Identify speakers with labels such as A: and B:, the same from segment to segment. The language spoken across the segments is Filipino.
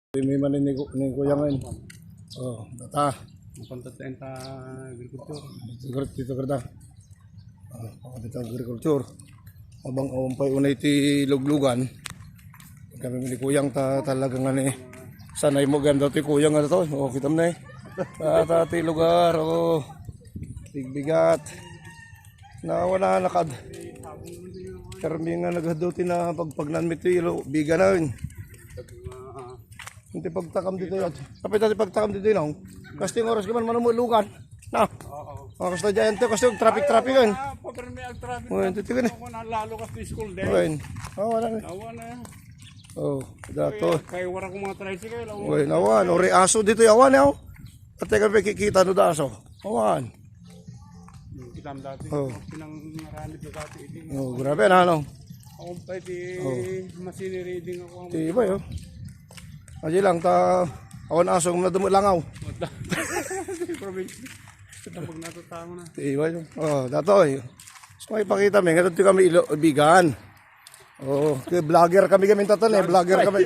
A: May manin ni kuya ngayon. Oh, data.
B: Punta tayo sa agriculture.
A: Dito kada. Dito agriculture. Abang umpay unay ti luglugan. Kami ni kuyang talagang ani. Sanay mo ganda ti kuyang ano to. Oh, kita mo na eh. Ti lugar oh. Bigbigat. Na wala nakad. Karmi nga nagaduti na pagnan mit ti biga na yun. Hindi pagtakam dito yun. Kapit natin pagtakam dito yun. Kasi yung oras ka man manumulugan. Na. Oo. Kasi na dyan ito. Kasi yung traffic yun.
B: Pero may traffic.
A: Oo, ito yun.
B: Lalo kasi school day.
A: Oo, wala na.
B: Awa na.
A: Oo, dato.
B: Kaya wala kong mga tricycle.
A: Oo, nawan. Ori aso dito yung awan yaw. At teka may kikita no da aso. Awan.
B: Kita mo dati. Pinangaranip na dati.
A: Oo, grabe na ano.
B: Ako pa iti machine reading ako.
A: Tiba yun. Aji lang awan aso na dumulangaw.
B: Province. Ito pag natutama na.
A: Tiba yun. Oo, dato eh. So may pakita may ganito kami ibigan. Oo, vlogger kami tatan eh. Vlogger kami.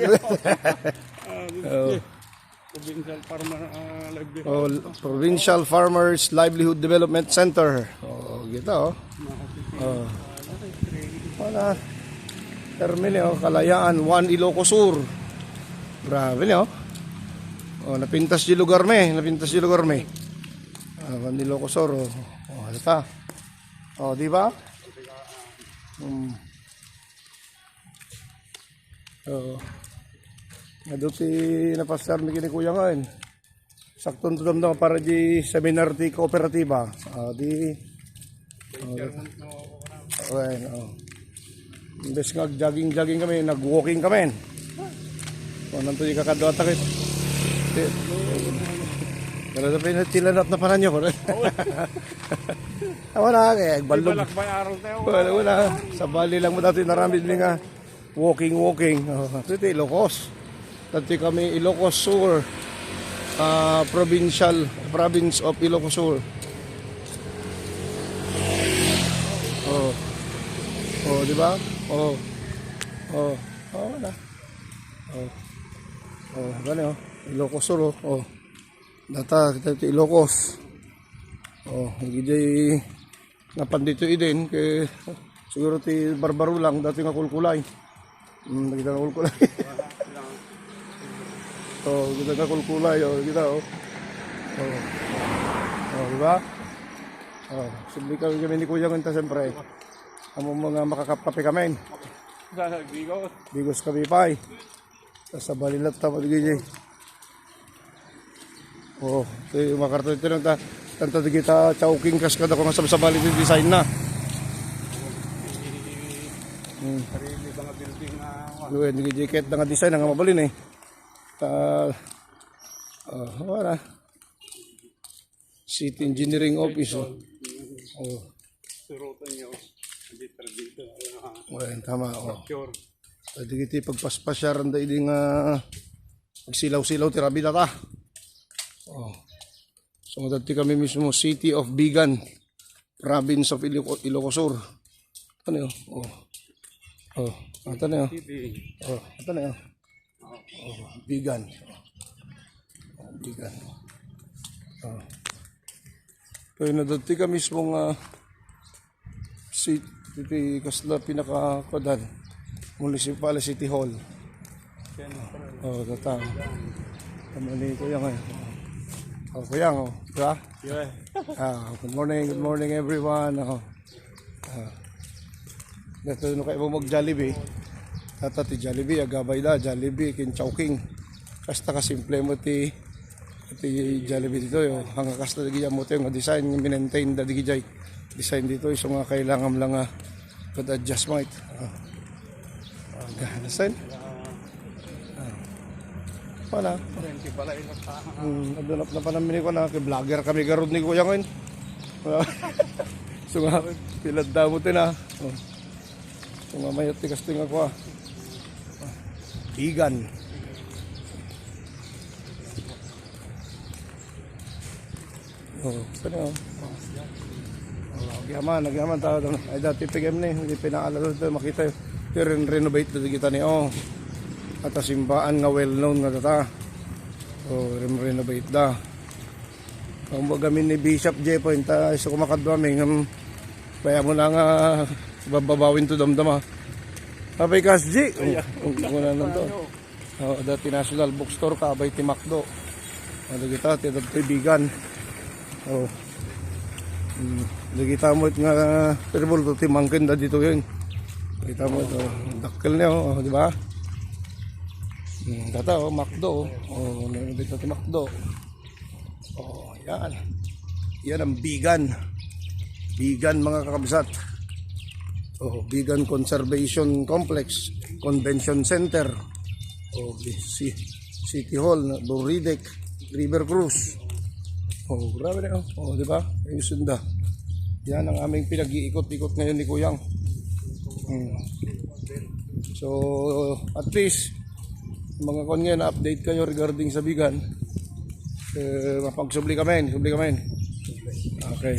B: Provincial Farmer Livelihood.
A: Oh, Provincial Farmers Livelihood Development Center. Oh, gitu oh. Oh. Wala. Termine oh, Kalayaan 1 Ilocos Sur. Grabe niyo. Oh, napintas di lugar me. 1 Ilocos Sur. Oh, ata. Oh, di ba? Oh. Naduti napasar mi kini kuya ngayon. Sakton tudom na para di seminar ti kooperatiba. Di oh. Imbes nga jogging kami, nag-walking kami. Nanto di kakadwa takit. Pero sa pinatilanap na panan nyo. Wala kaya, balog. Wala. Sa bali lang mo dati naramid mi nga walking. Ito Ilocos. Dati kami Ilocos Sur. Province of Ilocos Sur. Oh, di ba? Wala. Gani oh. Ilocos Sur oh. Data kita ti Ilocos. Higit napandito din kay siguro ti barbaro lang dati nga kulkulay. Nakita nga kulkulay. Kita nga kulkulay kita di ba? Simple kami ni kuya nganta siyempre. Amo mga makakapape kami. Bigos kami pay. Sa balilat tama digay. Ito yung makarton ito nang tanto di kita chowking kas kada ko nga sa bali di design na.
B: Sarili mga building na
A: Luwen di jacket nga design nga mabalin eh. Wala. City Engineering Office.
B: surutan nyo. Dito.
A: Well, tama.
B: Sure.
A: Pwede kita pagpaspasyaran da hindi nga magsilaw-silaw tirabi na ta. So dati kami mismo City of Bigan, Province of Ilocos Sur. Ano yun? Ito na yun. Ito na yun. Bigan. Kaya na dati kami mismo nga City kasla pinaka-kodan Municipal City Hall. Data. Kamali ko yan ngayon. Kuyang, diba?
B: Yeah.
A: Good morning everyone. Dito no kayo mag-Jollibee. Tata ti Jollibee, agabay da, Jollibee, kinchowking. Kasta ka simple mo ti Jollibee dito. Hanga kasta di mo ito yung design, maintain da di design dito. So nga kailangan lang good adjustment. Design. Wala. Nadunap na pa namin ko na vlogger kami garod ni kuya ngayon. So nga pilad damo tin na. So nga mayat ti casting ako. Bigan. Sana. Nagyaman ta ay dati pigem ni hindi pinaalala dito makita. Pero renovate dito kita ni at simbaan nga well known nga data. O renovate da. Ang gamin ni Bishop J Point sa kumakadwaming kaya mo na nga babawin to damdama. Abay Kas G. Kung na nandun. Dati National Bookstore ka abay Timakdo. Ano kita tidad kaibigan. Kita mo it nga terrible to timangkin da dito yun. Kita mo ito dakkel niya di ba? Data Makdo. Dito Timakdo. Yan. Yan ang bigan. Bigan mga kakabsat. Bigan Conservation Complex, Convention Center. City Hall, Boridec, River Cruise. Grabe na di ba? Ayusin da. Yan ang aming pinag-iikot-ikot ngayon ni Kuyang. So, at least mga kongen, update kayo regarding sa bigan. Mapagsubli kami. Okay.